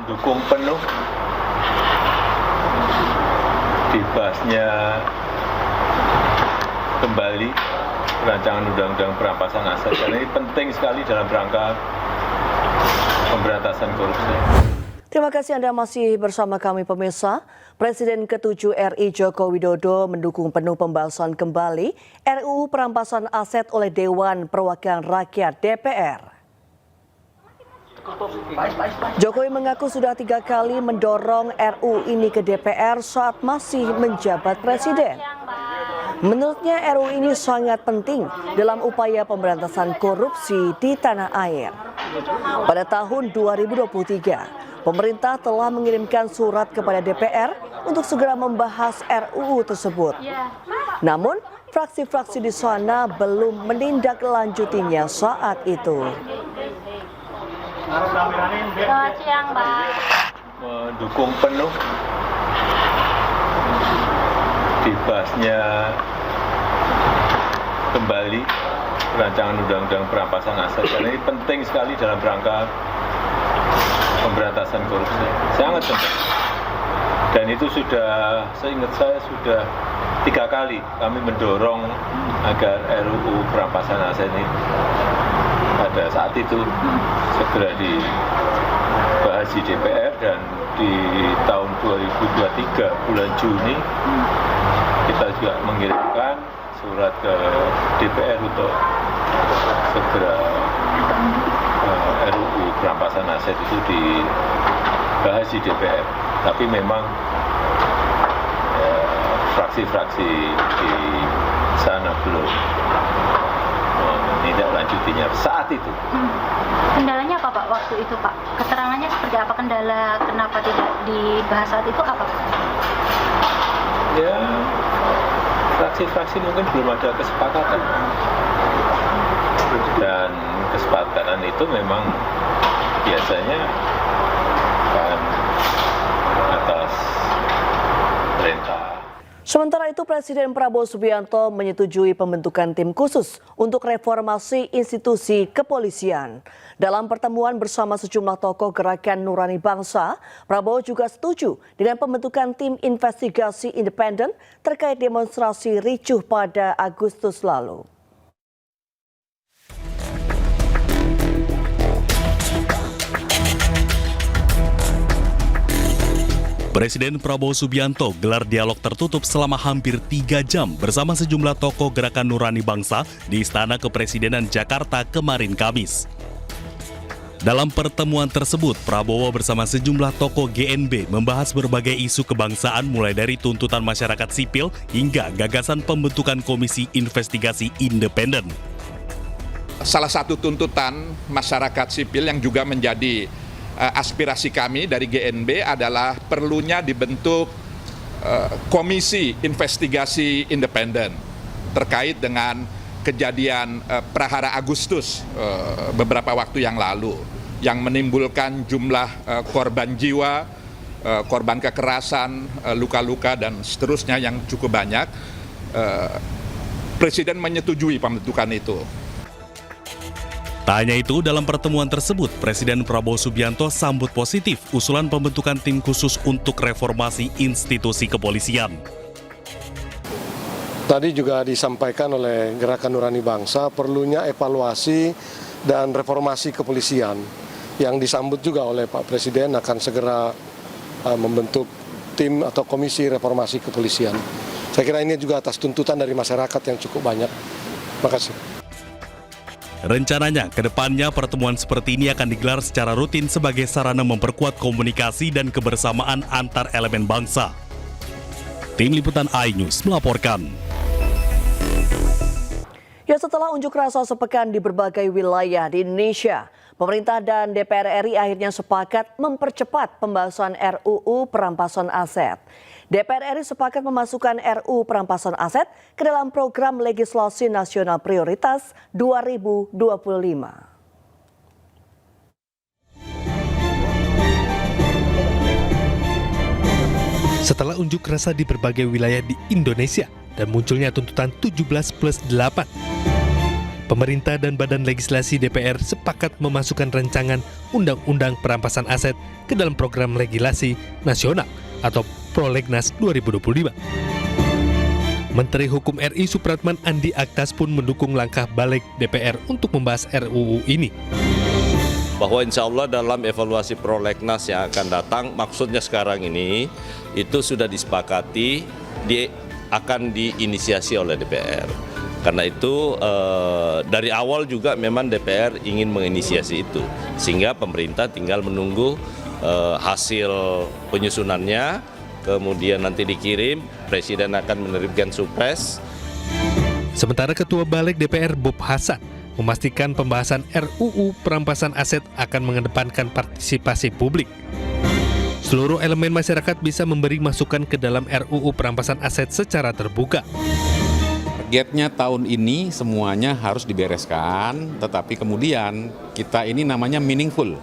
mendukung penuh dibahasnya kembali rancangan undang-undang perampasan aset, karena ini penting sekali dalam rangka pemberantasan korupsi. Terima kasih Anda masih bersama kami pemirsa. Presiden ke-7 RI Joko Widodo mendukung penuh pembahasan kembali RUU perampasan aset oleh Dewan Perwakilan Rakyat DPR. Jokowi mengaku sudah 3 kali mendorong RUU ini ke DPR saat masih menjabat presiden. Menurutnya RUU ini sangat penting dalam upaya pemberantasan korupsi di tanah air. Pada tahun 2023, pemerintah telah mengirimkan surat kepada DPR untuk segera membahas RUU tersebut. Namun, fraksi-fraksi di sana belum menindaklanjutinya saat itu. Selamat siang, Mbak. Mendukung penuh dibahasnya kembali rancangan undang-undang perampasan aset, karena ini penting sekali dalam rangka pemberantasan korupsi, sangat penting. Dan itu sudah, seingat saya sudah 3 kali kami mendorong agar RUU perampasan aset ini pada saat itu segera dibahas di DPR, dan di tahun 2023 bulan Juni kita juga mengirimkan surat ke DPR untuk segera RUU perampasan aset itu dibahas di DPR. Tapi memang fraksi-fraksi di sana belum menindaklanjutinya saat itu. Kendalanya apa Pak waktu itu Pak? Keterangannya seperti apa, kendala kenapa tidak dibahas saat itu apa Pak? Ya, fraksi-fraksi mungkin belum ada kesepakatan. Dan kesepakatan itu memang biasanya kan atas perintah. Sementara itu, Presiden Prabowo Subianto menyetujui pembentukan tim khusus untuk reformasi institusi kepolisian. Dalam pertemuan bersama sejumlah tokoh Gerakan Nurani Bangsa, Prabowo juga setuju dengan pembentukan tim investigasi independen terkait demonstrasi ricuh pada Agustus lalu. Presiden Prabowo Subianto gelar dialog tertutup selama hampir 3 jam bersama sejumlah tokoh Gerakan Nurani Bangsa di Istana Kepresidenan Jakarta kemarin Kamis. Dalam pertemuan tersebut, Prabowo bersama sejumlah tokoh GNB membahas berbagai isu kebangsaan mulai dari tuntutan masyarakat sipil hingga gagasan pembentukan komisi investigasi independen. Salah satu tuntutan masyarakat sipil yang juga menjadi aspirasi kami dari GNB adalah perlunya dibentuk komisi investigasi independen terkait dengan kejadian Prahara Agustus beberapa waktu yang lalu yang menimbulkan jumlah korban jiwa, korban kekerasan, luka-luka dan seterusnya yang cukup banyak. Presiden menyetujui pembentukan itu. Tak hanya itu, dalam pertemuan tersebut, Presiden Prabowo Subianto sambut positif usulan pembentukan tim khusus untuk reformasi institusi kepolisian. Tadi juga disampaikan oleh Gerakan Nurani Bangsa perlunya evaluasi dan reformasi kepolisian yang disambut juga oleh Pak Presiden akan segera membentuk tim atau komisi reformasi kepolisian. Saya kira ini juga atas tuntutan dari masyarakat yang cukup banyak. Terima kasih. Rencananya, ke depannya pertemuan seperti ini akan digelar secara rutin sebagai sarana memperkuat komunikasi dan kebersamaan antar elemen bangsa. Tim Liputan iNews melaporkan. Ya, setelah unjuk rasa sepekan di berbagai wilayah di Indonesia, pemerintah dan DPR RI akhirnya sepakat mempercepat pembahasan RUU perampasan aset. DPR RI sepakat memasukkan RUU perampasan aset ke dalam program legislasi nasional prioritas 2025. Setelah unjuk rasa di berbagai wilayah di Indonesia dan munculnya tuntutan 17+8, pemerintah dan Badan Legislasi DPR sepakat memasukkan rancangan Undang-Undang Perampasan Aset ke dalam program legislasi nasional atau Prolegnas 2025. Menteri Hukum RI Supratman Andi Aktas pun mendukung langkah balik DPR untuk membahas RUU ini. Bahwa insya Allah dalam evaluasi prolegnas yang akan datang, maksudnya sekarang ini itu sudah disepakati akan diinisiasi oleh DPR. Karena itu dari awal juga memang DPR ingin menginisiasi itu, sehingga pemerintah tinggal menunggu hasil penyusunannya, kemudian nanti dikirim, Presiden akan menerbitkan supres. Sementara Ketua Balik DPR Bob Hasan memastikan pembahasan RUU Perampasan Aset akan mengedepankan partisipasi publik. Seluruh elemen masyarakat bisa memberi masukan ke dalam RUU Perampasan Aset secara terbuka. Targetnya tahun ini semuanya harus dibereskan, tetapi kemudian kita ini namanya meaningful.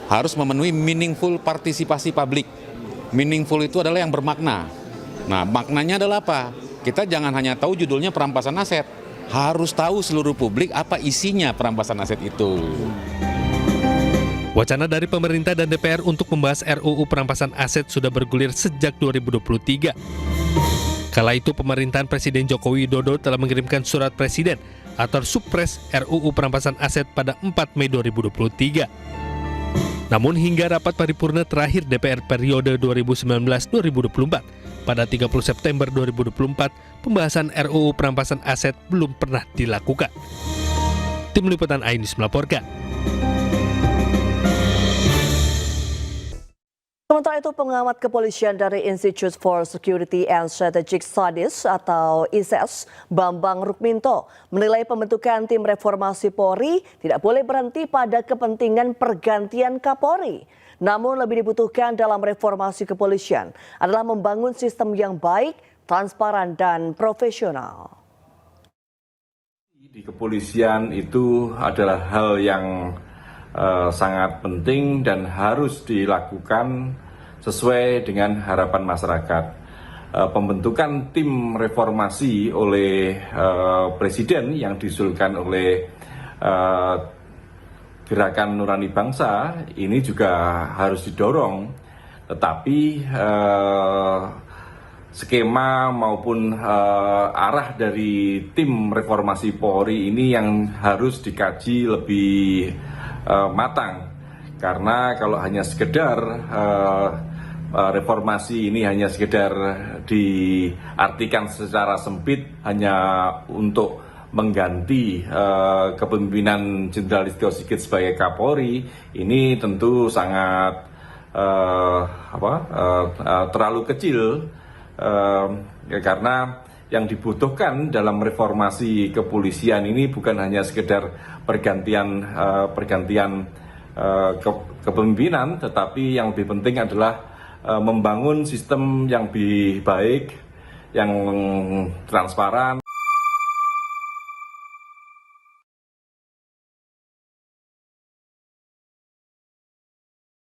Harus memenuhi meaningful partisipasi publik. Meaningful itu adalah yang bermakna. Nah, maknanya adalah apa? Kita jangan hanya tahu judulnya perampasan aset, harus tahu seluruh publik apa isinya perampasan aset itu. Wacana dari pemerintah dan DPR untuk membahas RUU Perampasan Aset sudah bergulir sejak 2023. Kala itu pemerintahan Presiden Joko Widodo telah mengirimkan surat Presiden atau Supres RUU Perampasan Aset pada 4 Mei 2023. Namun hingga rapat paripurna terakhir DPR periode 2019-2024 pada 30 September 2024, pembahasan RUU Perampasan Aset belum pernah dilakukan. Tim Liputan iNews melaporkan. Sementara itu, pengamat kepolisian dari Institute for Security and Strategic Studies atau ISS, Bambang Rukminto, menilai pembentukan tim reformasi Polri tidak boleh berhenti pada kepentingan pergantian Kapolri. Namun lebih dibutuhkan dalam reformasi kepolisian adalah membangun sistem yang baik, transparan, dan profesional. Di kepolisian itu adalah hal yang sangat penting dan harus dilakukan sesuai dengan harapan masyarakat. Pembentukan tim reformasi oleh Presiden yang diusulkan oleh Gerakan Nurani Bangsa ini juga harus didorong, tetapi skema maupun arah dari tim reformasi Polri ini yang harus dikaji lebih matang, karena kalau hanya sekedar reformasi ini hanya sekedar diartikan secara sempit hanya untuk mengganti kepemimpinan Jenderal Listio Sigit sebagai Kapolri, ini tentu sangat terlalu kecil, karena yang dibutuhkan dalam reformasi kepolisian ini bukan hanya sekedar pergantian kepemimpinan, tetapi yang lebih penting adalah membangun sistem yang lebih baik, yang transparan.